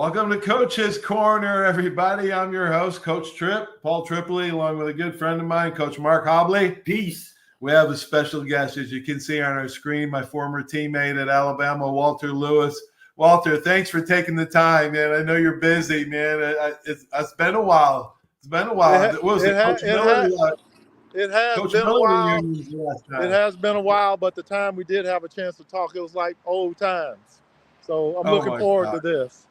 Welcome to Coach's Corner, everybody. I'm your host, Coach Tripp, Paul Tripoli, along with a good friend of mine, Coach Mark Hobley. Peace. We have a special guest, as you can see on our screen, my former teammate at Alabama, Walter Lewis. Walter, thanks for taking the time, man. I know you're busy, man. It's been a while. It's been a while. Coach Miller? It has Coach been Miller a while. last time. It has been a while, but the time we did have a chance to talk, it was like old times. So I'm looking forward to this.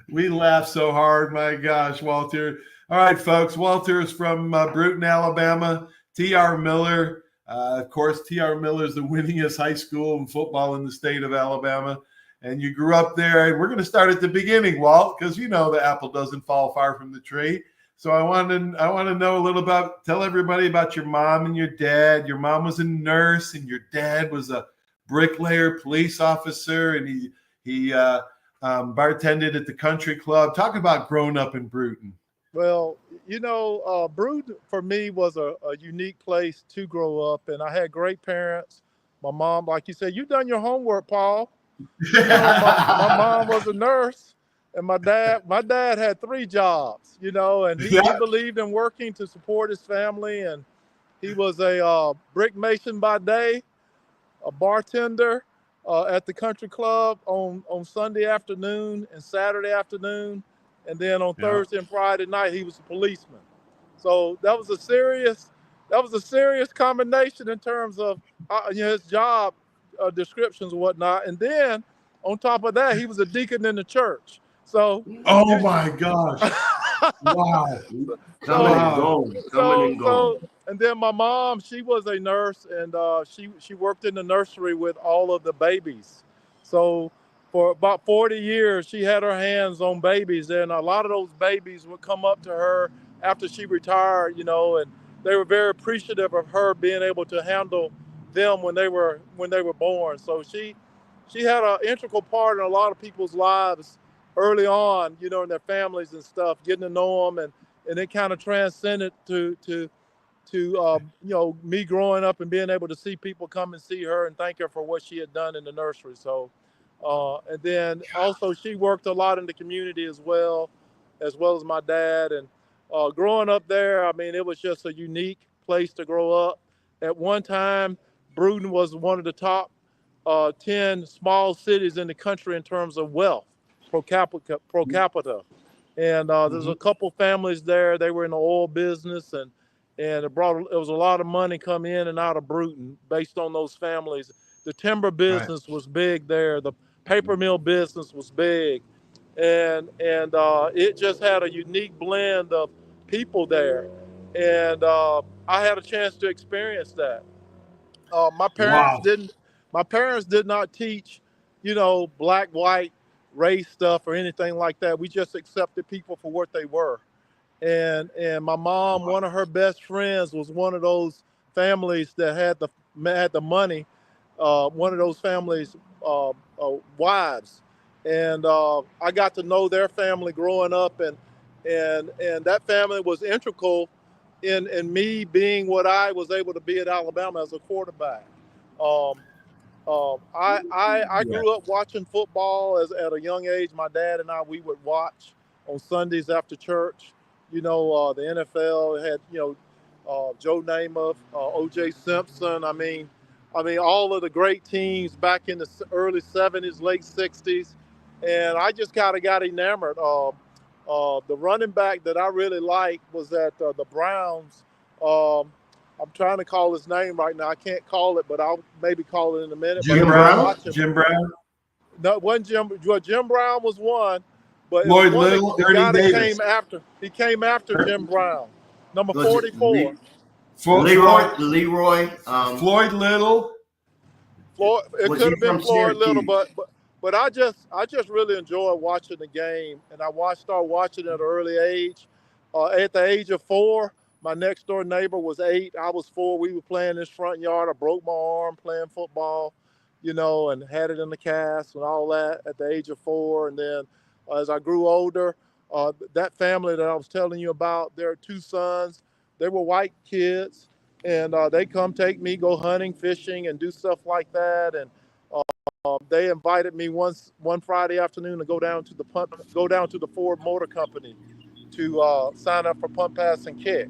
We laughed so hard, my gosh, Walter. All right, folks. Walter is from Bruton, Alabama. T.R. Miller. Of course, T.R. Miller is the winningest high school in football in the state of Alabama. And you grew up there. And we're going to start at the beginning, Walt, because you know the apple doesn't fall far from the tree. So I want to know a little tell everybody about your mom and your dad. Your mom was a nurse and your dad was a bricklayer, police officer, and he bartended at the country club. Talk about growing up in Bruton. Well, Bruton for me was a unique place to grow up, and I had great parents. My mom, like you said, you've done your homework, Paul. My mom was a nurse, and my dad had 3 jobs, and he believed in working to support his family, and he was a brick mason by day, a bartender at the country club on Sunday afternoon and Saturday afternoon. And then on Thursday and Friday night, he was a policeman. So that was a serious combination in terms of his job descriptions and whatnot. And then on top of that, he was a deacon in the church. So my gosh. Wow. Coming and going. And then my mom, she was a nurse, and she worked in the nursery with all of the babies. So for about 40 years, she had her hands on babies, and a lot of those babies would come up to her after she retired, and they were very appreciative of her being able to handle them when they were born. So she had an integral part in a lot of people's lives early on, in their families and stuff, getting to know them, and it kind of transcended to me growing up and being able to see people come and see her and thank her for what she had done in the nursery. So. And then also she worked a lot in the community as well as my dad. And growing up there, I mean, it was just a unique place to grow up. At one time, Bruton was one of the top 10 small cities in the country in terms of wealth pro capita. And there's a couple families there. They were in the oil business, and it was a lot of money come in and out of Bruton based on those families. The timber business was big there. The paper mill business was big, and it just had a unique blend of people there, and I had a chance to experience that. My parents did not teach, black, white, race stuff or anything like that. We just accepted people for what they were, and my mom, one of her best friends was one of those families that had the money. One of those families' wives, and I got to know their family growing up, and that family was integral in me being what I was able to be at Alabama as a quarterback. I grew up watching football at a young age. My dad and we would watch on Sundays after church. The NFL had Joe Namath, O.J. Simpson. I mean, all of the great teams back in the early 70s, late 60s. And I just kind of got enamored. The running back that I really liked was at the Browns. I'm trying to call his name right now. I can't call it, but I'll maybe call it in a minute. Jim Brown? Jim Brown? No, it wasn't Jim. Jim Brown was one. But Lloyd Little, the guy that came after Jim Brown, number 44. Leroy. Floyd Little. It could have been Floyd Little, but I just really enjoyed watching the game, and I started watching at an early age. At the age of 4, my next door neighbor was 8. I was 4. We were playing this front yard. I broke my arm playing football, and had it in the cast and all that at the age of 4. And then as I grew older, that family that I was telling you about, their 2 sons, they were white kids, and they come take me, go hunting, fishing, and do stuff like that. And they invited me one Friday afternoon to go down to the Ford Motor Company to sign up for punt, pass, and kick.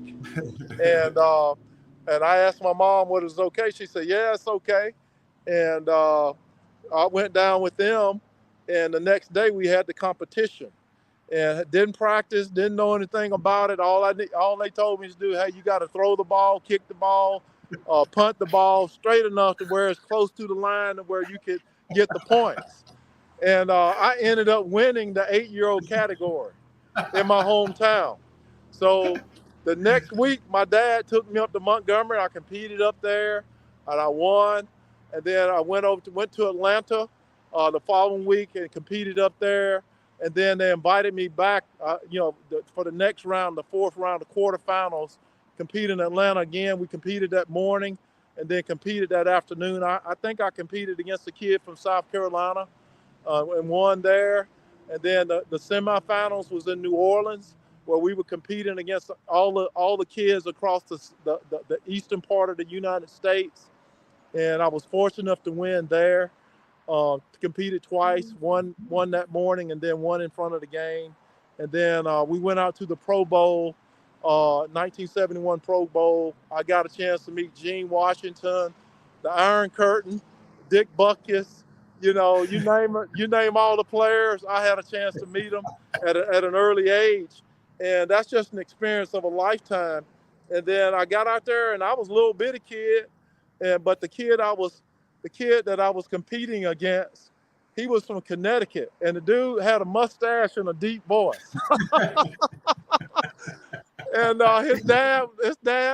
And I asked my mom what was okay. She said, "Yeah, it's okay." And I went down with them, and the next day we had the competition. And didn't practice, didn't know anything about it. All they told me to do, hey, you got to throw the ball, kick the ball, punt the ball straight enough to where it's close to the line to where you could get the points. And I ended up winning the 8-year-old category in my hometown. So the next week, my dad took me up to Montgomery. I competed up there, and I won. And then I went to Atlanta the following week and competed up there. And then they invited me back, for the next round, the fourth round, the quarterfinals. Compete in Atlanta again. We competed that morning, and then competed that afternoon. I think I competed against a kid from South Carolina and won there. And then the semifinals was in New Orleans, where we were competing against all the kids across the eastern part of the United States. And I was fortunate enough to win there. Competed twice, won that morning, and then won in front of the game. And then we went out to the Pro Bowl, 1971 Pro Bowl. I got a chance to meet Gene Washington, the Iron Curtain, Dick Butkus. You name all the players. I had a chance to meet them at an early age, and that's just an experience of a lifetime. And then I got out there, and I was a little bitty kid, but the kid that I was competing against, he was from Connecticut, and the dude had a mustache and a deep voice. And his dad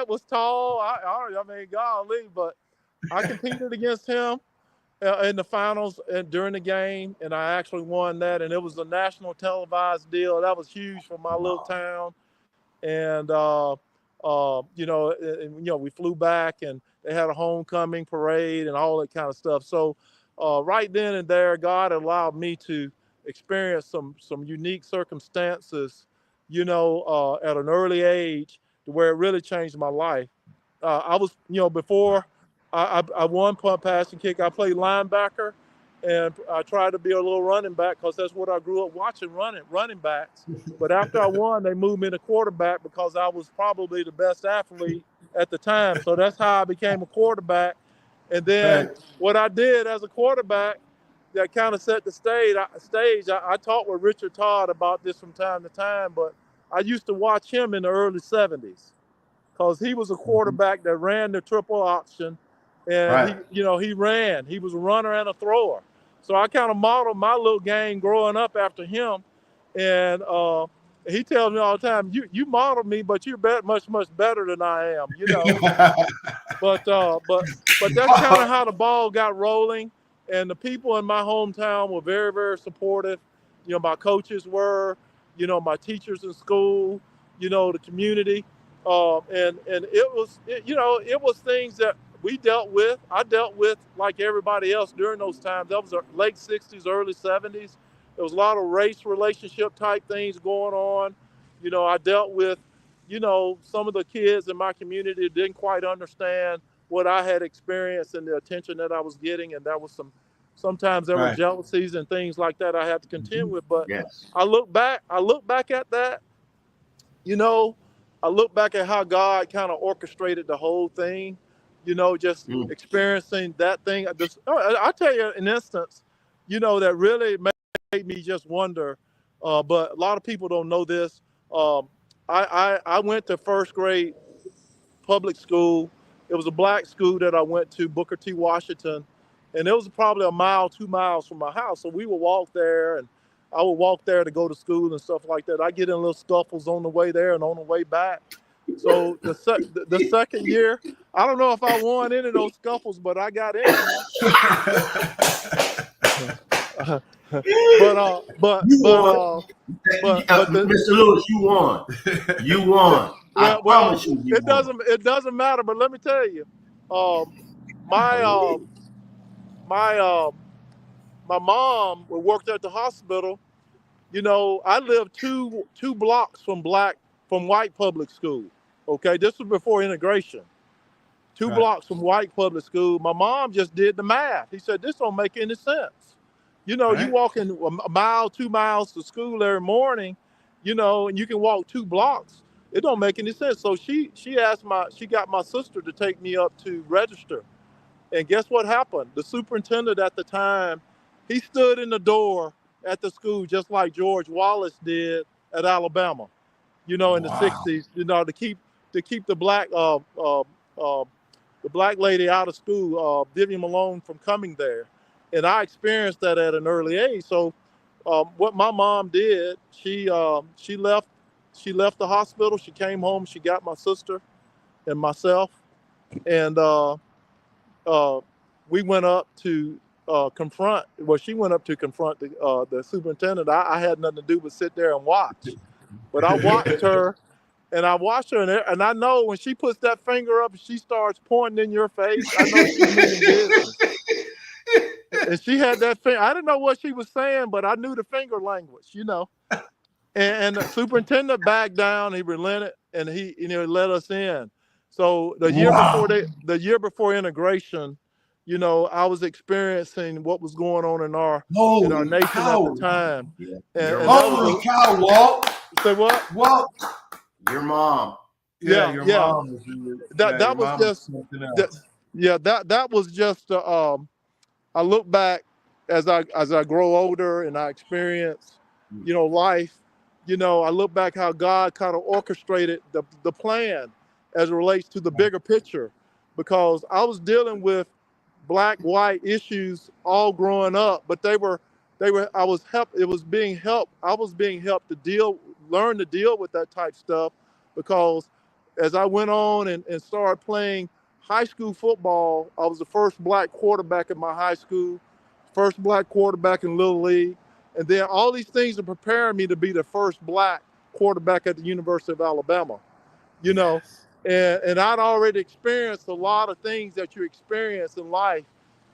was tall. I mean, golly, but I competed against him in the finals and during the game, and I actually won that. And it was a national televised deal. That was huge for my little town. And we flew back, and they had a homecoming parade and all that kind of stuff. So right then and there, God allowed me to experience some unique circumstances, at an early age, to where it really changed my life. I was, before I won punt, pass, and kick, I played linebacker, and I tried to be a little running back because that's what I grew up watching, running backs. But after I won, they moved me to quarterback because I was probably the best athlete at the time. So that's how I became a quarterback. And then what I did as a quarterback that kind of set the stage. I talked with Richard Todd about this from time to time, but I used to watch him in the early 70s because he was a quarterback that ran the triple option, and he ran. He was a runner and a thrower. So I kind of modeled my little game growing up after him, and he tells me all the time, "You modeled me, but you're much better than I am." But that's kind of how the ball got rolling, and the people in my hometown were very, very supportive. My coaches were, my teachers in school, the community, and it was things that we dealt with. I dealt with like everybody else during those times. That was the late 60s, early 70s. There was a lot of race relationship type things going on. I dealt with some of the kids in my community didn't quite understand what I had experienced and the attention that I was getting. And sometimes there were jealousies and things like that I had to contend with. But I look back at that, I look back at how God kind of orchestrated the whole thing, just experiencing that thing. I'll tell you an instance, that really made me just wonder, but a lot of people don't know this. I went to first grade public school. It was a black school that I went to, Booker T. Washington, and it was probably 2 miles from my house. So we would walk there, and I would walk there to go to school and stuff like that. I get in little scuffles on the way there and on the way back. So the second year, I don't know if I won any of those scuffles, but I got in them. Mr. Lewis, you won. You won. I promise you. It doesn't matter. But let me tell you, my mom worked at the hospital. I lived two blocks from white public school. Okay, this was before integration. two Right. blocks from White Public School. My mom just did the math. He said, this don't make any sense. You know, Right. you walking a mile, 2 miles to school every morning, you know, and you can walk 2 blocks. It don't make any sense. So she got my sister to take me up to register. And guess what happened? The superintendent at the time, he stood in the door at the school just like George Wallace did at Alabama, you know, in the Wow. 60s, you know, to keep the black lady out of school, Vivian Malone, from coming there. And I experienced that at an early age. So what my mom did, she left the hospital. She came home. She got my sister and myself, and we went up to confront. Well, she went up to confront the superintendent. I had nothing to do but sit there and watch. But I watched her, and and I know when she puts that finger up and she starts pointing in your face, I know she's meaning business. And she had that finger. I didn't know what she was saying, but I knew the finger language, you know. And the superintendent backed down. He relented, and he, you know, let us in. So the year before integration, you know, I was experiencing what was going on in our nation at the time. Yeah. And Holy cow, Walt! Say what? Walt. Your mom. Yeah, Yeah, your yeah. mom. That was just something else. that was just. I look back as I grow older and I experience, you know, life. You know, I look back how God kind of orchestrated the plan as it relates to the bigger picture, because I was dealing with black white issues all growing up, but I was being helped to learn to deal with that type stuff, because as I went on and started playing high school football, I was the first black quarterback in my high school, first black quarterback in Little League. And then all these things are preparing me to be the first black quarterback at the University of Alabama, you know. And I'd already experienced a lot of things that you experience in life.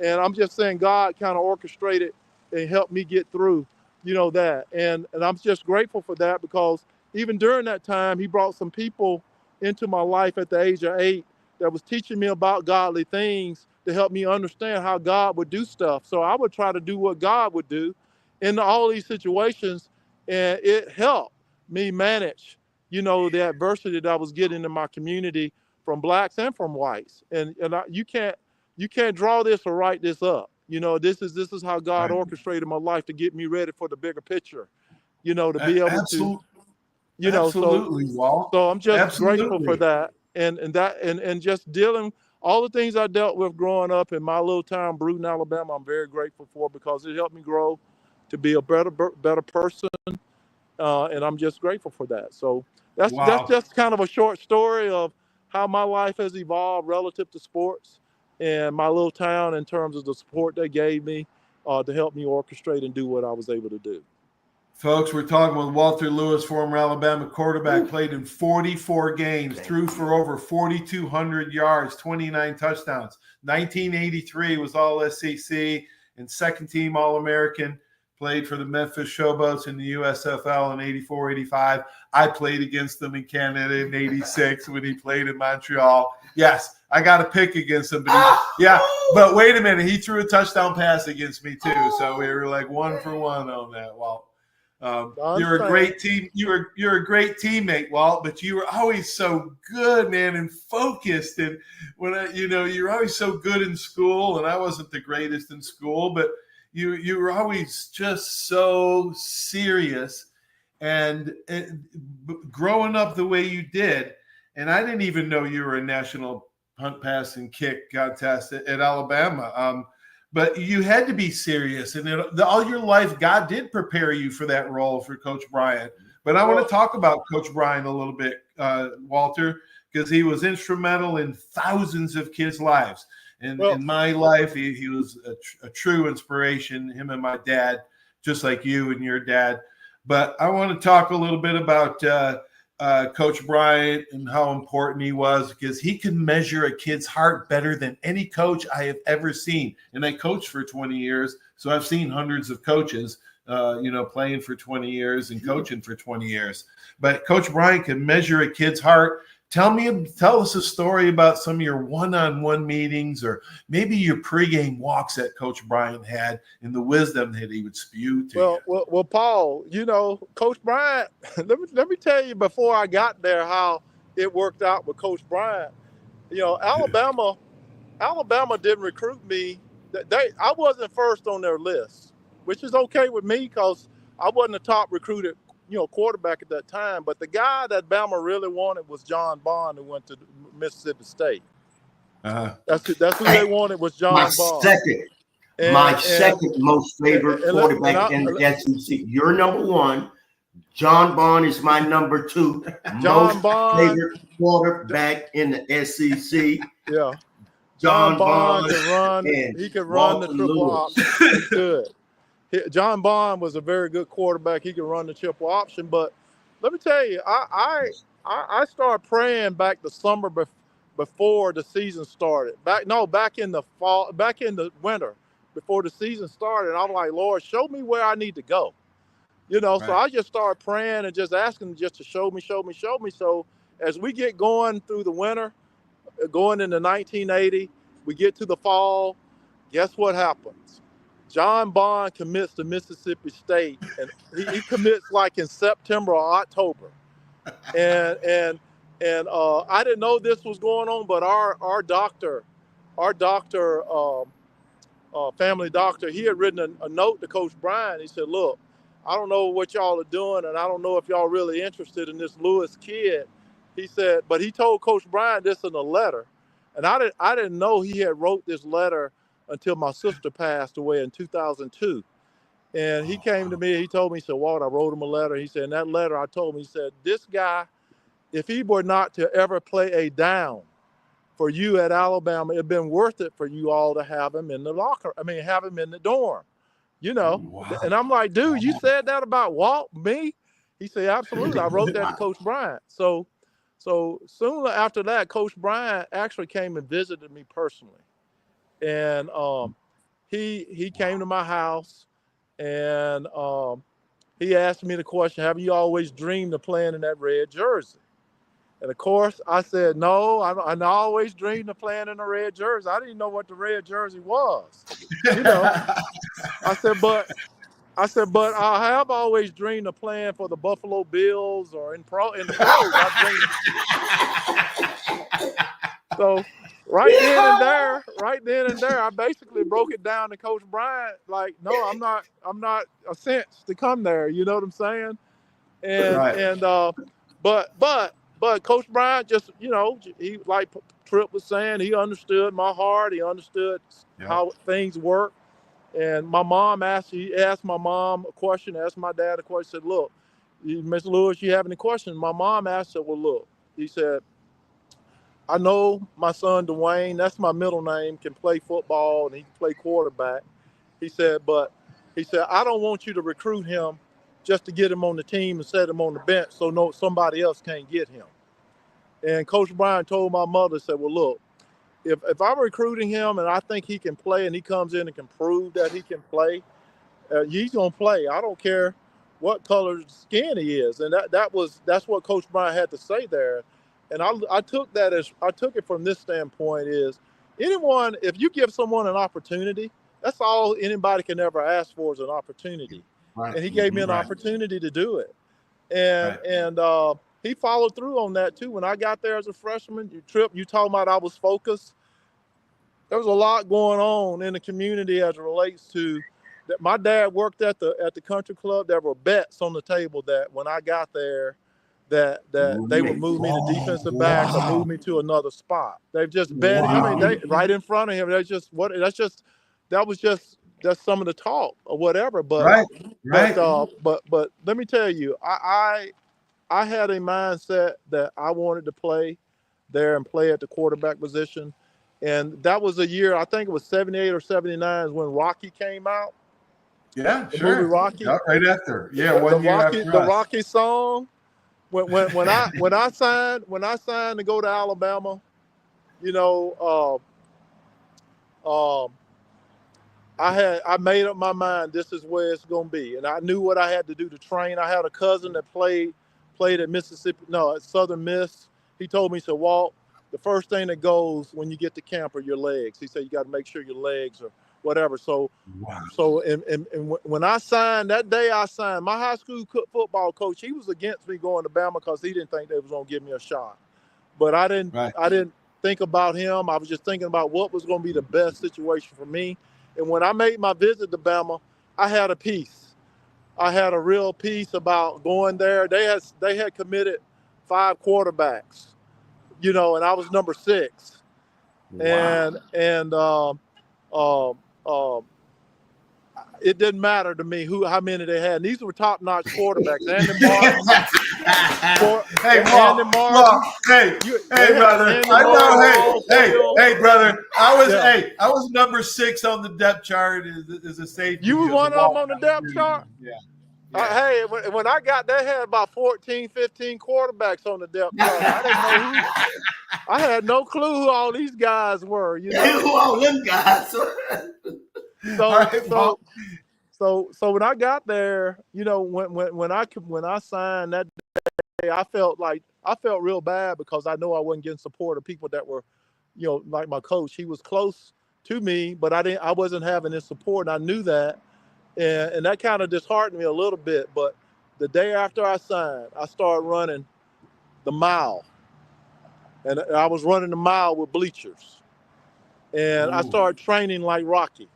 And I'm just saying God kind of orchestrated and helped me get through, you know, that. And I'm just grateful for that, because even during that time, he brought some people into my life at the age of 8 that was teaching me about godly things to help me understand how God would do stuff. So I would try to do what God would do in all these situations, and it helped me manage, you know, the adversity that I was getting in my community from blacks and from whites. And you can't draw this or write this up. You know, this is how God orchestrated my life to get me ready for the bigger picture. You know, to be able to, you know, absolutely, Walt. so I'm just grateful Absolutely. for that, and just dealing all the things I dealt with growing up in my little town, Brewton, Alabama. I'm very grateful for, because it helped me grow to be a better person, and I'm just grateful for that. So that's just kind of a short story of how my life has evolved relative to sports and my little town, in terms of the support they gave me to help me orchestrate and do what I was able to do. Folks, we're talking with Walter Lewis, former Alabama quarterback, played in 44 games, threw for over 4,200 yards, 29 touchdowns. 1983 was all SEC and second team All-American. Played for the Memphis Showboats in the USFL in 84, 85. I played against them in Canada in 86 when he played in Montreal. Yes, I got a pick against him. But wait a minute. He threw a touchdown pass against me too. So we were like 1 for 1 on that, Walt. You're a great team. You're a great teammate, Walt. But you were always so good, man, and focused. And you're always so good in school. And I wasn't the greatest in school, but you were always just so serious. And growing up the way you did, and I didn't even know you were a national punt, pass, and kick contest at Alabama. But you had to be serious, and all your life, God did prepare you for that role for Coach Bryant. But I want to talk about Coach Bryant a little bit, Walter, because he was instrumental in thousands of kids' lives. And in my life, he was a true inspiration, him and my dad, just like you and your dad. But I want to talk a little bit about Coach Bryant and how important he was, because he can measure a kid's heart better than any coach I have ever seen. And I coached for 20 years, so I've seen hundreds of coaches, playing for 20 years and coaching for 20 years. But Coach Bryant can measure a kid's heart Tell us a story about some of your one-on-one meetings, or maybe your pregame walks that Coach Bryant had, and the wisdom that he would spew to you. Well, Paul, Coach Bryant. let me tell you before I got there how it worked out with Coach Bryant. Alabama didn't recruit me. I wasn't first on their list, which is okay with me because I wasn't a top recruited quarterback at that time. But the guy that Bama really wanted was John Bond, who went to Mississippi State. That's who they wanted, was John Bond. My second most favorite quarterback in the SEC. You're number one. John Bond is my number two. Most favorite quarterback in the SEC. Yeah. John Bond could run. He could run the triple option. He could. John Bond was a very good quarterback. He could run the triple option. But let me tell you, I started praying back the summer before the season started. Back in the fall, back in the winter before the season started. And I'm like, Lord, show me where I need to go. Right. So I just started praying and just asking just to show me. So as we get going through the winter, going into 1980, we get to the fall. Guess what happens? John Bond commits to Mississippi State, and he commits like in September or October. And I didn't know this was going on, but our doctor, family doctor, he had written a note to Coach Bryant. He said, "Look, I don't know what y'all are doing, and I don't know if y'all really interested in this Lewis kid." He said, but he told Coach Bryant this in a letter, and I didn't know he had wrote this letter until my sister passed away in 2002. And he came to me, he told me, he said, "Walt, I wrote him a letter." He said, in that letter, I told him, he said, "This guy, if he were not to ever play a down for you at Alabama, it'd been worth it for you all to have him in the have him in the dorm." Wow. And I'm like, "Dude, you said that about Walt, me?" He said, "Absolutely. I wrote that to Coach Bryant." So soon after that, Coach Bryant actually came and visited me personally. And he came to my house, and he asked me the question, "Have you always dreamed of playing in that red jersey?" And of course, I said, "No, I always dreamed of playing in a red jersey. I didn't know what the red jersey was." I said, but I have always dreamed of playing for the Buffalo Bills or in the pros. So right then and there, I basically broke it down to Coach Bryant. Like, no, I'm not a sense to come there. You know what I'm saying? And but Coach Bryant just, he, like Tripp was saying, he understood my heart. He understood how things work. And my mom asked my mom a question, asked my dad a question, said, "Look, Mr. Lewis, you have any questions?" My mom asked, said, "Well, look," he said, "I know my son Dwayne, that's my middle name, can play football and he can play quarterback." He said, "I don't want you to recruit him just to get him on the team and set him on the bench so somebody else can't get him." And Coach Bryant told my mother, said, "Well, look, if I'm recruiting him and I think he can play and he comes in and can prove that he can play, he's going to play. I don't care what color skin he is." And that's what Coach Bryant had to say there. And I took it from this standpoint is, anyone, if you give someone an opportunity, that's all anybody can ever ask for is an opportunity. Right. And he gave me an opportunity to do it. And he followed through on that too. When I got there as a freshman, you talking about I was focused. There was a lot going on in the community as it relates to that. My dad worked at the country club. There were bets on the table that when I got there, that they would move me to defensive back or move me to another spot. They've just bet. I mean, they right in front of him. That was just some of the talk or whatever. But but let me tell you, I had a mindset that I wanted to play there and play at the quarterback position. And that was a year, I think it was 78 or 79 is when Rocky came out. Yeah, the sure. Movie Rocky. Right after. Yeah, one year after us. The Rocky song. When I signed to go to Alabama, I made up my mind this is where it's gonna be. And I knew what I had to do to train. I had a cousin that played at Southern Miss, he told me, he said, Walt, the first thing that goes when you get to camp are your legs. He said, you got to make sure your legs are whatever. So, Wow. so and when I signed, that day I signed, my high school football coach, he was against me going to Bama because he didn't think they was going to give me a shot. But I didn't think about him. I was just thinking about what was going to be the best situation for me. And when I made my visit to Bama, I had a peace. I had a real peace about going there. They had committed 5 quarterbacks, you know, and I was number 6. Wow. And it didn't matter to me how many they had. And these were top-notch quarterbacks. Andy Martin. Hey, Walt, hey, brother. I know. Hey, brother. I was number 6 on the depth chart as a safety. You was one of them on the depth chart? Yeah. Hey, when I got there, had about 14, 15 quarterbacks on the depth chart. I didn't know who. I had no clue who all these guys were. You know, who all them guys? So when I got there, you know, when I signed that day, I felt real bad because I know I wasn't getting support of people that were, you know, like my coach. He was close to me, but I wasn't having his support, and I knew that. And that kind of disheartened me a little bit. But the day after I signed, I started running the mile. And I was running the mile with bleachers. And I started training like Rocky.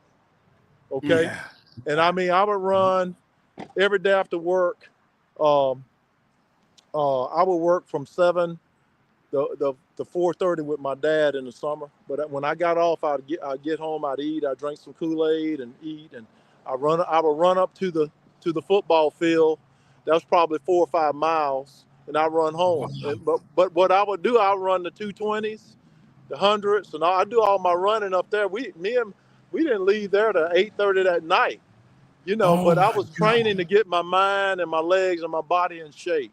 Okay? Yeah. And I mean, I would run every day after work. I would work from 7 to 4:30 with my dad in the summer. But when I got off, I'd get home, I'd eat, I'd drink some Kool-Aid and eat, and I would run up to the football field. That was probably 4 or 5 miles, and I run home. But what I would do, I would run the 220s, the 100s, and I do all my running up there. We didn't leave there to 8:30 that night, you know. But I was training to get my mind and my legs and my body in shape,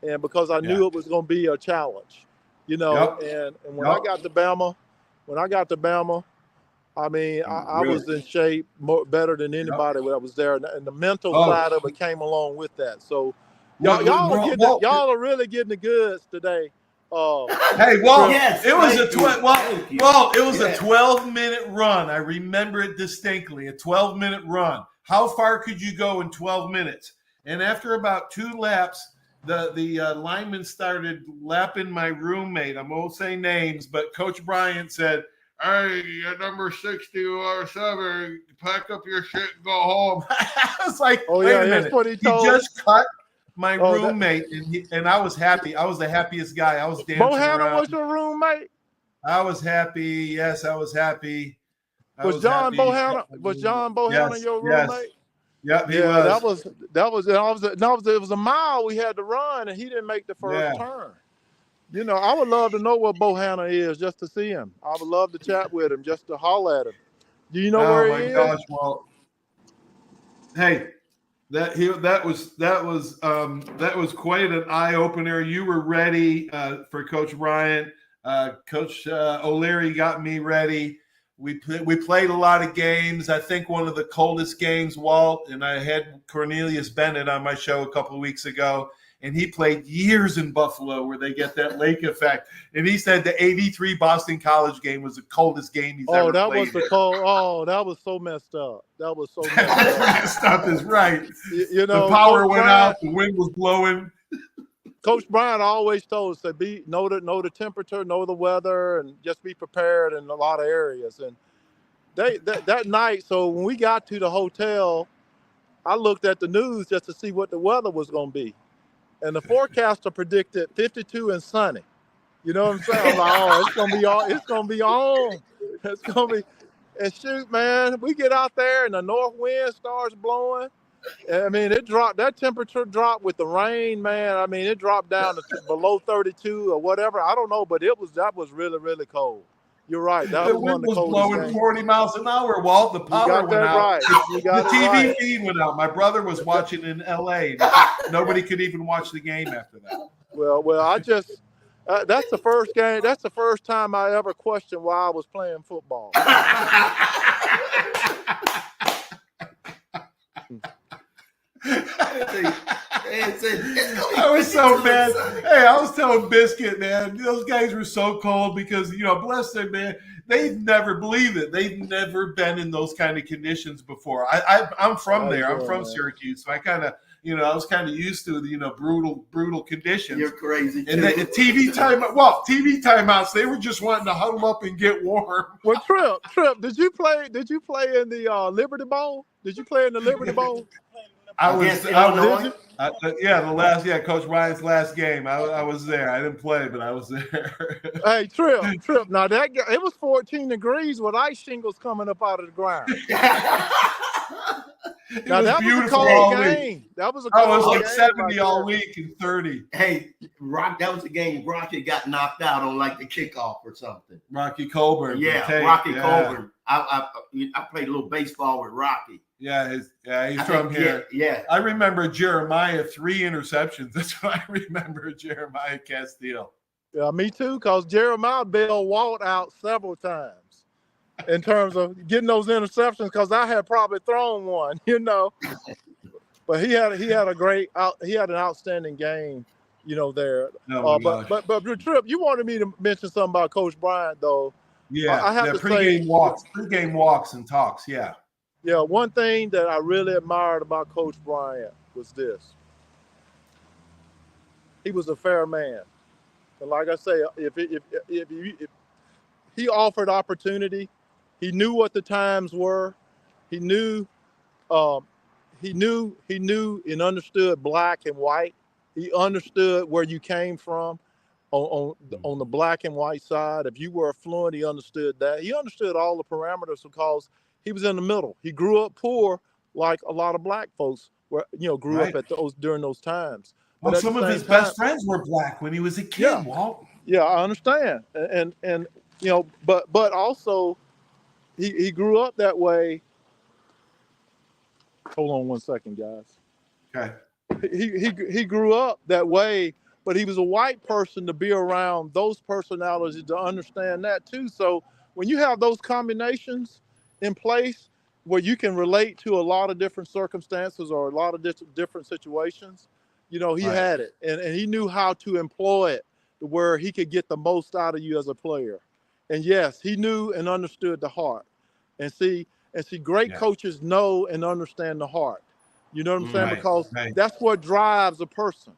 and because I knew it was going to be a challenge, you know. And when I got to Bama, I mean, I was in shape better than anybody that was there, and the mental side of it came along with that. So y'all are really getting the goods today. Hey, Walt, it was a 12-minute run. I remember it distinctly. A 12-minute run. How far could you go in 12 minutes? And after about 2 laps, the lineman started lapping my roommate. I won't say names, but Coach Bryant said, "Hey, number 67, pack up your shit and go home." I was like, wait a minute. He just cut my roommate, and I was happy. I was the happiest guy. I was dancing around. Was your roommate? I was happy. Yes, I was happy. Was John Bohanna your roommate? Yep, he was. It was a mile we had to run, and he didn't make the first turn. You know, I would love to know what Bohanna is just to see him. I would love to chat with him, just to holler at him. Do you know where he is? Oh my gosh, well, hey, that was quite an eye opener. You were ready for Coach Bryant. Coach O'Leary got me ready. We played a lot of games. I think one of the coldest games, Walt, and I had Cornelius Bennett on my show a couple of weeks ago. And he played years in Buffalo where they get that lake effect. And he said the '83 Boston College game was the coldest game he's ever played. That was the cold. Oh, that was so messed up. That was so messed up. Messed up is right. You know, the power went out. The wind was blowing. Coach Bryant always told us to know the temperature, know the weather, and just be prepared in a lot of areas. And that night, so when we got to the hotel, I looked at the news just to see what the weather was going to be. And the forecaster predicted 52 and sunny. You know what I'm saying? I'm like, oh, it's gonna be on. It's gonna be. And shoot, man, we get out there and the north wind starts blowing. I mean, it dropped. That temperature dropped with the rain, man. I mean, it dropped down to below 32 or whatever. I don't know, but that was really, really cold. You're right. That the wind was blowing 40 miles an hour, Walt. The power went out. Right. The TV feed went out. My brother was watching in L.A. Nobody could even watch the game after that. Well, I just that's the first game. That's the first time I ever questioned why I was playing football. I was so mad. Hey, I was telling Biscuit, man, those guys were so cold because, bless them, man. They've never believed it. They've never been in those kind of conditions before. I'm from there. I'm from Syracuse, so I kind of, I was kind of used to the, brutal conditions. You're crazy. And then TV timeouts, they were just wanting to huddle up and get warm. Well, Trip, did you play in the Liberty Bowl? Did you play in the Liberty Bowl? Coach Bryant's last game. I was there. I didn't play, but I was there. Hey, Trip. Now it was 14 degrees with ice shingles coming up out of the ground. That was a cold game. That was a cold game. I was like 70 all week and 30. Hey, that was a game Rocky got knocked out on like the kickoff or something. Rocky Colburn. Yeah, Rocky Colburn. I played a little baseball with Rocky. Yeah, he's from here. Yeah. I remember Jeremiah 3 interceptions. That's what I remember, Jeremiah Castile. Yeah, me too, because Jeremiah bailed Walt out several times in terms of getting those interceptions, because I had probably thrown one, But he had an outstanding game, there. But Trip, you wanted me to mention something about Coach Bryant, though. Yeah, I have to pregame walks and talks. Yeah. Yeah, one thing that I really admired about Coach Bryant was this. He was a fair man. And like I say, if he offered opportunity, he knew what the times were. He knew and understood black and white. He understood where you came from on the black and white side. If you were affluent, he understood that. He understood all the parameters because he was in the middle. He grew up poor, like a lot of black folks grew up during those times. Well, some of his best friends were black when he was a kid, yeah, Walt. Yeah, I understand. And but also he grew up that way. Hold on one second, guys. Okay. He grew up that way, but he was a white person to be around those personalities to understand that too. So when you have those combinations in place where you can relate to a lot of different circumstances or a lot of different situations, he had it, and he knew how to employ it to where he could get the most out of you as a player. And yes, he knew and understood the heart. And see, great coaches know and understand the heart. You know what I'm saying? Because that's what drives a person.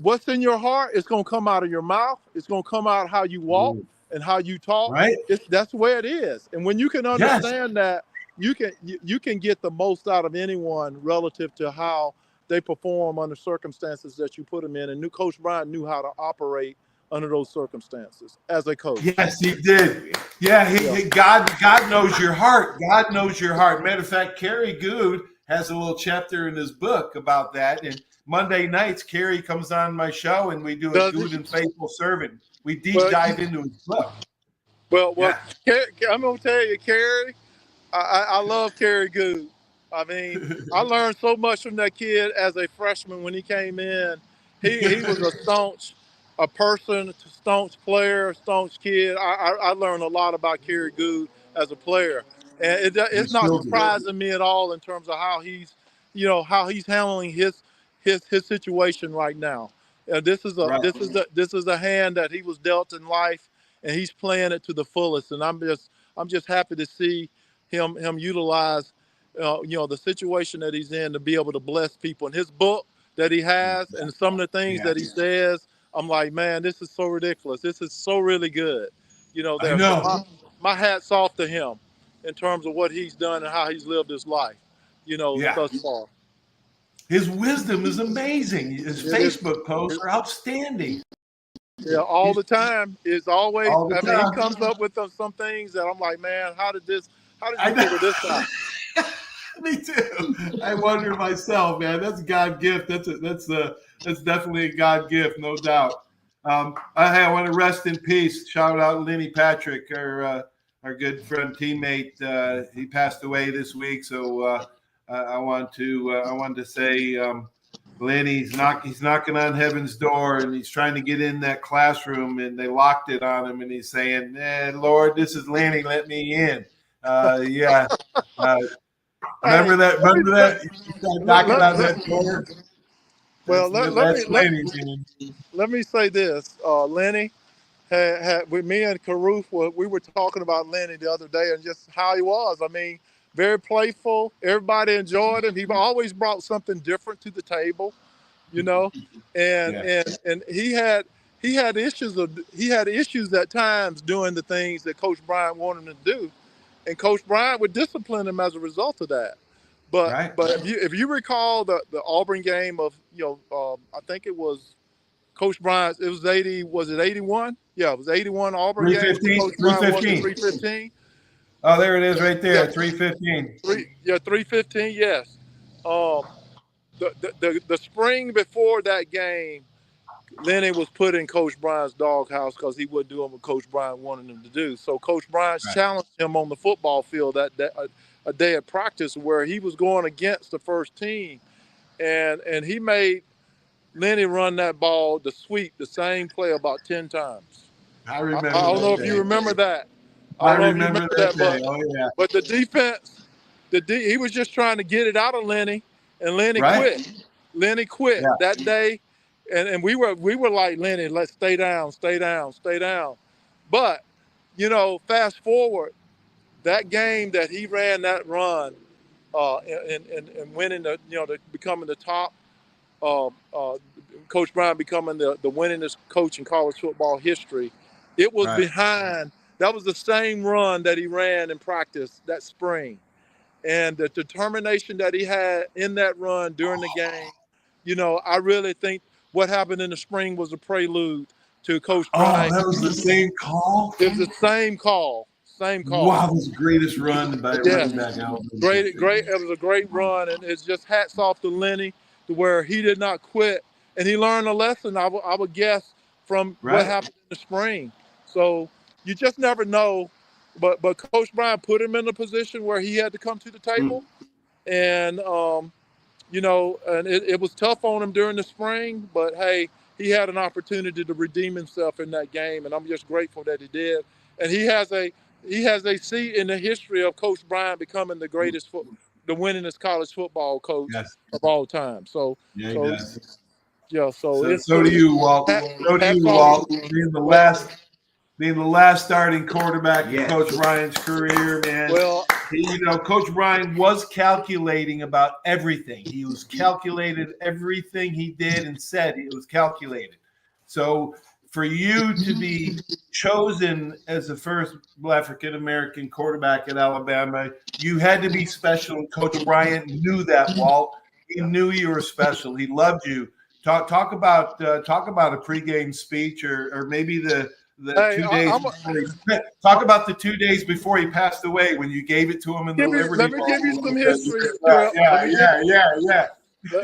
What's in your heart is going to come out of your mouth. It's going to come out how you walk and how you talk. Right. That's the way it is. And when you can understand that, you can get the most out of anyone relative to how they perform under circumstances that you put them in. And Coach Bryant knew how to operate under those circumstances as a coach. Yes, he did. Yeah, God knows your heart. God knows your heart. Matter of fact, Kerry Good has a little chapter in his book about that. And Monday nights, Kerry comes on my show and we do a good and faithful servant. We deep dive into his book. Well, I'm going to tell you, Kerry, I love Kerry Good. I mean, I learned so much from that kid as a freshman when he came in. He was a staunch player, staunch kid. I learned a lot about Kerry Good as a player. And it's not surprising me at all in terms of how he's handling his situation right now. This is a hand that he was dealt in life, and he's playing it to the fullest. And I'm just happy to see him utilize the situation that he's in to be able to bless people. In his book that he has and some of the things that he says, I'm like, man, this is so ridiculous. This is so really good. I know. My hat's off to him in terms of what he's done and how he's lived his life, thus far. His wisdom is amazing. His Facebook posts are outstanding. Yeah, all the time. It's always, he comes up with some things that I'm like, man, how did you figure this out? Me too. I wonder myself, man. That's a God gift. That's definitely a God gift, no doubt. I want to rest in peace. Shout out Lenny Patrick, our good friend, teammate. He passed away this week, so I wanted to say, Lenny, he's knocking on heaven's door, and he's trying to get in that classroom, and they locked it on him, and he's saying, Lord, this is Lenny, let me in. Remember that knocking on that door? Well, That's Lenny's game. let me say this. Lenny had with me and Karoof, we were talking about Lenny the other day and just how he was. I mean, very playful. Everybody enjoyed him. He always brought something different to the table, you know, and he had issues at times doing the things that Coach Bryant wanted him to do, and Coach Bryant would discipline him as a result of that. But if you recall the Auburn game of I think it was Coach Bryant, it was 80, was it 81? Yeah, it was 81 Auburn game. Coach Bryant won the 315. Oh, there it is right there, 315. 315, yes. The spring before that game, Lenny was put in Coach Bryant's doghouse because he wouldn't do what Coach Bryant wanted him to do. So Coach Bryant challenged him on the football field a day of practice where he was going against the first team, and he made Lenny run that ball, the sweep, the same play about 10 times. I remember. I don't know if you remember that. I remember that day. But the defense, he was just trying to get it out of Lenny, and Lenny quit. Lenny quit that day, and we were like, Lenny, let's stay down. But fast forward, that game that he ran that run, and winning the becoming the top. Coach Bryant becoming the winningest coach in college football history. It was behind. That was the same run that he ran in practice that spring, and the determination that he had in that run during the game. I really think what happened in the spring was a prelude to Coach Bryant. Oh, that was the same call? It was the same call. Wow, it was the greatest run by running back out. Great. It was a great run, and it's just hats off to Lenny, to where he did not quit, and he learned a lesson. I would guess from what happened in the spring. So you just never know, but Coach Bryant put him in a position where he had to come to the table, and and it was tough on him during the spring. But hey, he had an opportunity to redeem himself in that game, and I'm just grateful that he did. And he has a seat in the history of Coach Bryant becoming the greatest the winningest college football coach of all time. So he does. So do you, Walt. Being the last starting quarterback in Coach Bryant's career, man. Well, Coach Bryant was calculating about everything. He was calculated everything he did and said. It was calculated. So for you to be chosen as the first African-American quarterback at Alabama, you had to be special. And Coach Bryant knew that, Walt. He knew you were special. He loved you. Talk about a pregame speech, or maybe the 2 days. Talk about the 2 days before he passed away when you gave it to him in the Liberty Bowl. Let me give you some history. Yeah.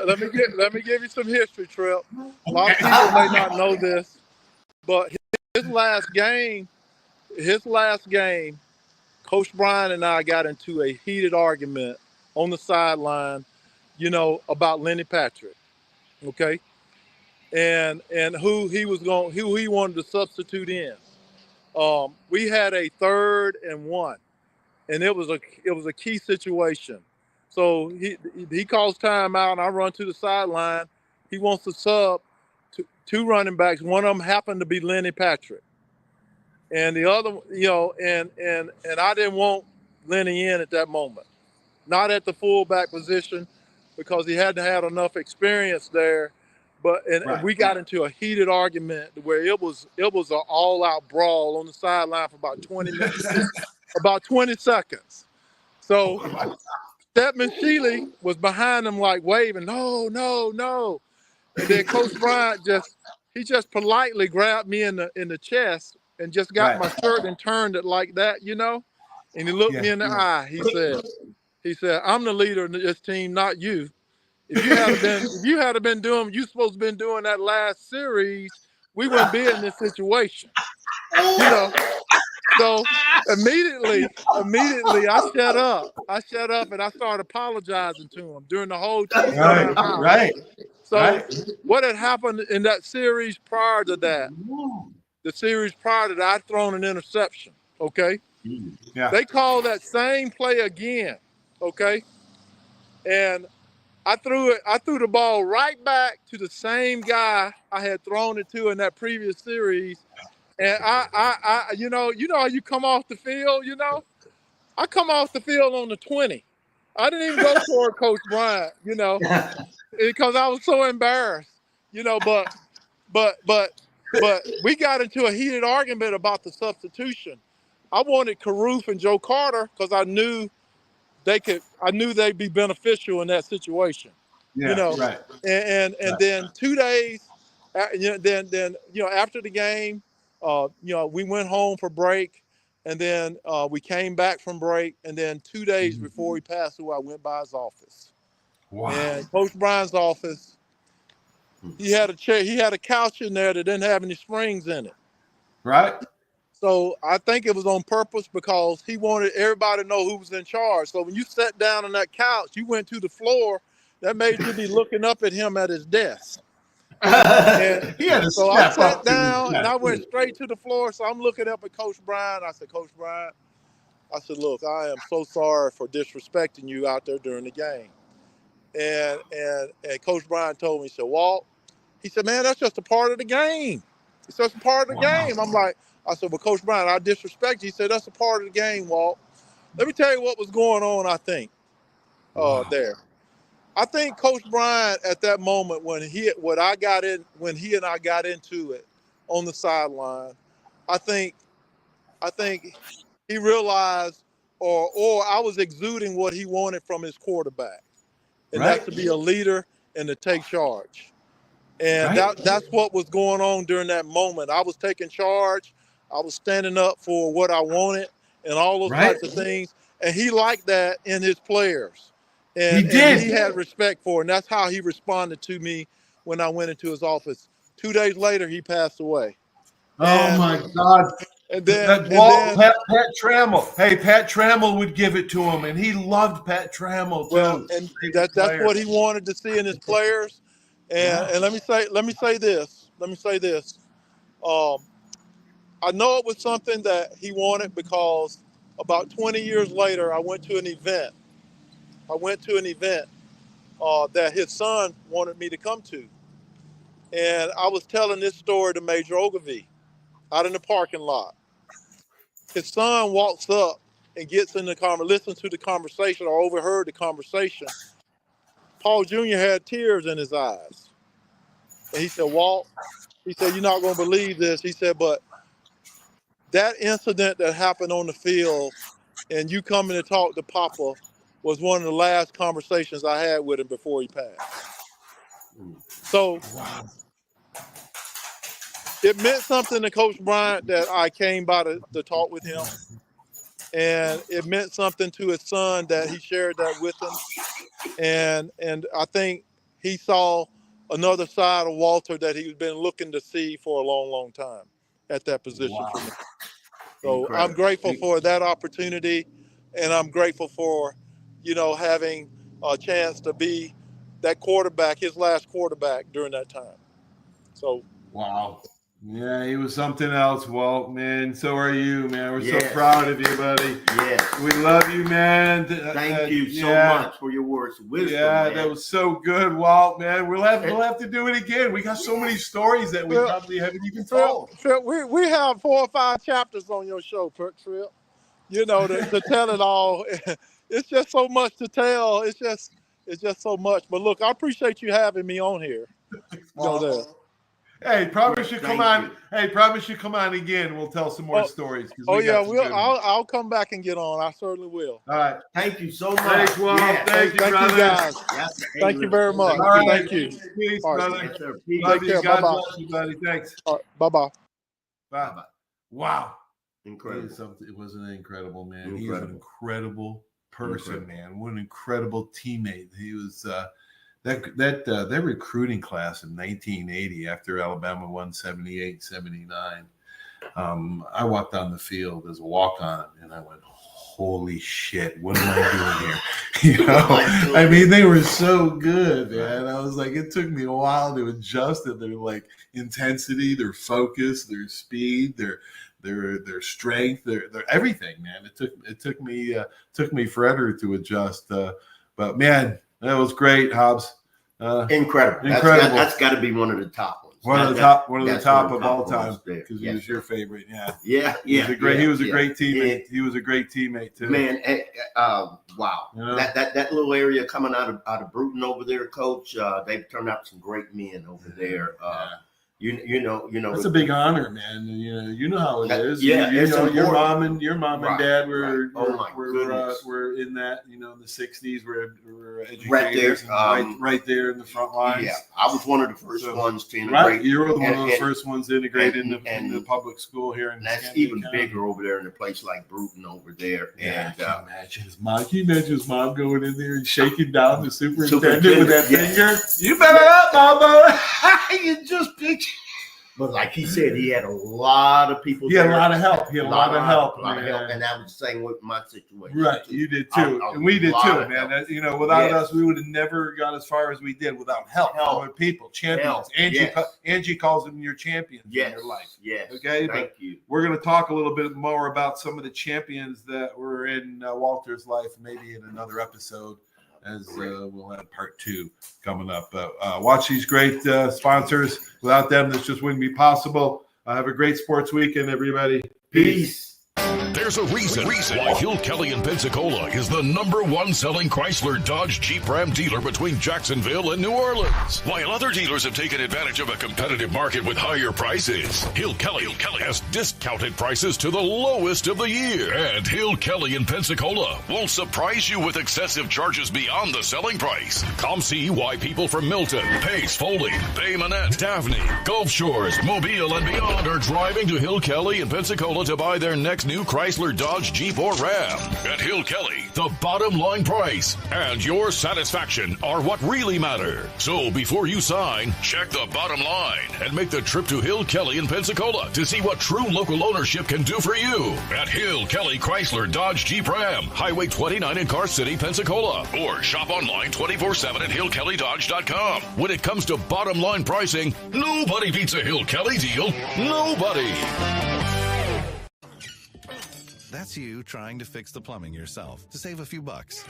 Let me give you some history, Trip. A lot of people may not know this, but his last game, Coach Bryant and I got into a heated argument on the sideline, about Lenny Patrick. Okay. And who he wanted to substitute in. We had a 3rd and 1, and it was a key situation. So he calls timeout, and I run to the sideline. He wants to sub two running backs. One of them happened to be Lenny Patrick, and the other, and I didn't want Lenny in at that moment, not at the fullback position, because he hadn't had enough experience there. But and we got into a heated argument where it was an all-out brawl on the sideline for about 20 minutes, about 20 seconds. So Stepman Shealy was behind him, like waving, no. And then Coach Bryant just politely grabbed me in the chest and just got my shirt and turned it like that, And he looked me in the eye. He said, "I'm the leader of this team, not you. If you had been doing what you supposed to been doing that last series, we wouldn't be in this situation." So immediately I shut up and I started apologizing to him during the whole team. What had happened in that series prior to that? The series prior to that, I'd thrown an interception. Okay. Yeah. They called that same play again. Okay. And I threw the ball right back to the same guy I had thrown it to in that previous series. And you know how you come off the field, I come off the field on the 20. I didn't even go for it, Coach Bryant, because I was so embarrassed, but we got into a heated argument about the substitution. I wanted Caruth and Joe Carter because I knew they'd be beneficial in that situation, Yeah, right. And Right. then 2 days, then after the game, we went home for break, and then we came back from break, and then 2 days before he passed away, I went by his office. Wow. And Coach Bryant's office, he had a chair, he had a couch in there that didn't have any springs in it. Right. So I think it was on purpose because he wanted everybody to know who was in charge. So when you sat down on that couch, you went to the floor. That made you be looking up at him at his desk. And so I sat down and I went straight to the floor. So I'm looking up at Coach Bryant. I said, Coach Bryant, I said, look, I am so sorry for disrespecting you out there during the game. And Coach Bryant told me, he said, Walt, he said, man, that's just a part of the game. It's just a part of the game. I'm like, I said, well, Coach Bryant, I disrespect you. He said, that's a part of the game, Walt. Let me tell you what was going on, I think, there. I think Coach Bryant at that moment when he and I got into it on the sideline, I think he realized or I was exuding what he wanted from his quarterback. And that's to be a leader and to take charge. And that's what was going on during that moment. I was taking charge. I was standing up for what I wanted and all those types of things. And he liked that in his players. And he had respect for it. And that's how he responded to me when I went into his office. 2 days later, he passed away. Oh, my God. And then, Pat Trammell. Hey, Pat Trammell would give it to him, and he loved Pat Trammell too. Well, and that's what he wanted to see in his players. And let me say this. I know it was something that he wanted because about 20 years later, I went to an event. That his son wanted me to come to. And I was telling this story to Major Ogilvie out in the parking lot. His son walks up and gets in the listens to the conversation or overheard the conversation. Paul Jr. had tears in his eyes. And he said, Walt, he said, you're not going to believe this. He said, but that incident that happened on the field and you coming to talk to Papa was one of the last conversations I had with him before he passed. So it meant something to Coach Bryant that I came by to talk with him. And it meant something to his son that he shared that with him. And I think he saw another side of Walter that he's been looking to see for a long, long time at that position for me. So I'm grateful for that opportunity, and I'm grateful for, having a chance to be that quarterback, his last quarterback during that time. So. Wow. Yeah, he was something else, Walt, man. So are you, man. We're so proud of you, buddy. Yes. We love you, man. Thank you so much for your words of wisdom. Yeah, man. That was so good, Walt, man. We'll have to do it again. We got so many stories that we probably haven't even told. We have 4 or 5 chapters on your show, Trip. To tell it all. It's just so much to tell. It's just so much. But look, I appreciate you having me on here. Hey, promise you come on. Hey, promise you come on again. We'll tell some more stories. I'll come back and get on. I certainly will. All right. Thank you so much. Thanks, Walt. Thank you, brother. Guys. Thank you very much. All right. Thank you. Peace, brother. Yes, sir. Love you. God bless you, buddy. Thanks. All right. Bye-bye. Bye-bye. Wow. Incredible. It was an incredible man. He was an incredible person, man. What an incredible teammate. He was that recruiting class in 1980 after Alabama won 78-79. I walked on the field as a walk-on and I went, holy shit, what am I doing here? I mean, they were so good, man. I was like, it took me a while to adjust to their like intensity, their focus, their speed, their strength, their everything, man. It took me forever to adjust. But man, That was great, Hobbs. Incredible. That's got to be one of the top ones. One of the top of all time, because he was your favorite. Yeah. He was a great teammate. He was a great teammate too. Man, wow. You know? That little area coming out of Bruton over there, Coach. They've turned out some great men over there. You know, that's a big honor, man. You know how it is. Yeah, your mom and dad were were in that. In the '60s, were educators right there in the front lines. Yeah, I was one of the first ones to integrate. Right, you were one of the first ones to integrate in the public school here. And that's even bigger over there in a place like Bruton over there. Yeah, can you imagine his mom going in there and shaking down the superintendent with that finger? You better up, Mama. You just picture. But like he said, he had a lot of people. He had a lot of help. And that was the same with my situation. Right, you did too, and we did too, man. Without us, we would have never got as far as we did without help from people, champions. Angie calls them your champions in your life. Yes. Okay. Thank you. We're going to talk a little bit more about some of the champions that were in Walter's life, maybe in another episode, as we'll have part 2 coming up. But watch these great sponsors. Without them, this just wouldn't be possible. Have a great sports weekend, everybody. Peace. There's a reason why Hill Kelly in Pensacola is the #1 selling Chrysler, Dodge, Jeep, Ram dealer between Jacksonville and New Orleans. While other dealers have taken advantage of a competitive market with higher prices, Hill Kelly has discounted prices to the lowest of the year. And Hill Kelly in Pensacola won't surprise you with excessive charges beyond the selling price. Come see why people from Milton, Pace, Foley, Bay Minette, Daphne, Gulf Shores, Mobile, and beyond are driving to Hill Kelly in Pensacola to buy their next new Chrysler, Dodge, Jeep, or Ram. At Hill Kelly, the bottom line price and your satisfaction are what really matter. So before you sign, check the bottom line and make the trip to Hill Kelly in Pensacola to see what true local ownership can do for you. At Hill Kelly Chrysler, Dodge, Jeep, Ram, Highway 29 in Car City, Pensacola. Or shop online 24/7 at HillKellyDodge.com. When it comes to bottom line pricing, nobody beats a Hill Kelly deal. Nobody. That's you trying to fix the plumbing yourself to save a few bucks.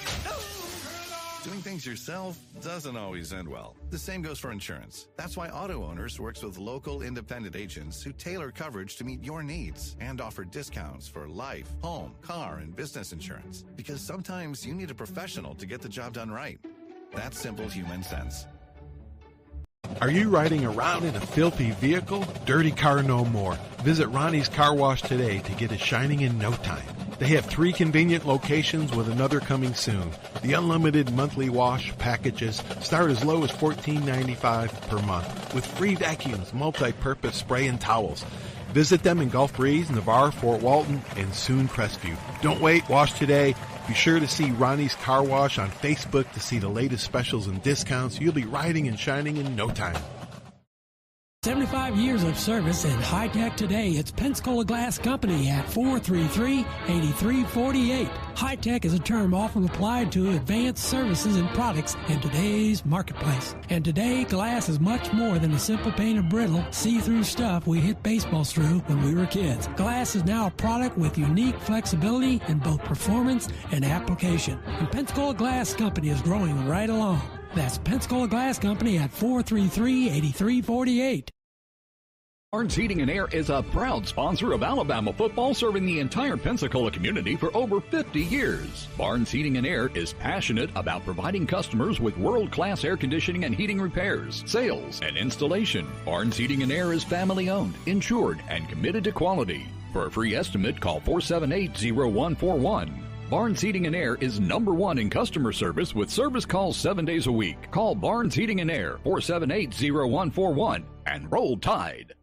Doing things yourself doesn't always end well. The same goes for insurance. That's why Auto Owners works with local independent agents who tailor coverage to meet your needs and offer discounts for life, home, car, and business insurance. Because sometimes you need a professional to get the job done right. That's simple human sense. Are you riding around in a filthy vehicle? Dirty car no more. Visit Ronnie's Car Wash today to get it shining in no time. They have 3 convenient locations with another coming soon. The unlimited monthly wash packages start as low as $14.95 per month with free vacuums, multi-purpose spray, and towels. Visit them in Gulf Breeze, Navarre, Fort Walton, and soon Crestview. Don't wait. Wash today. Be sure to see Ronnie's Car Wash on Facebook to see the latest specials and discounts. You'll be riding and shining in no time. 75 years of service in high tech today. It's Pensacola Glass Company at 433-8348. High tech is a term often applied to advanced services and products in today's marketplace. And today, glass is much more than a simple painted brittle, see-through stuff we hit baseballs through when we were kids. Glass is now a product with unique flexibility in both performance and application. And Pensacola Glass Company is growing right along. That's Pensacola Glass Company at 433-8348. Barnes Heating and Air is a proud sponsor of Alabama football, serving the entire Pensacola community for over 50 years. Barnes Heating and Air is passionate about providing customers with world-class air conditioning and heating repairs, sales, and installation. Barnes Heating and Air is family-owned, insured, and committed to quality. For a free estimate, call 478-0141. Barnes Heating and Air is #1 in customer service with service calls 7 days a week. Call Barnes Heating and Air 478-0141 and roll Tide.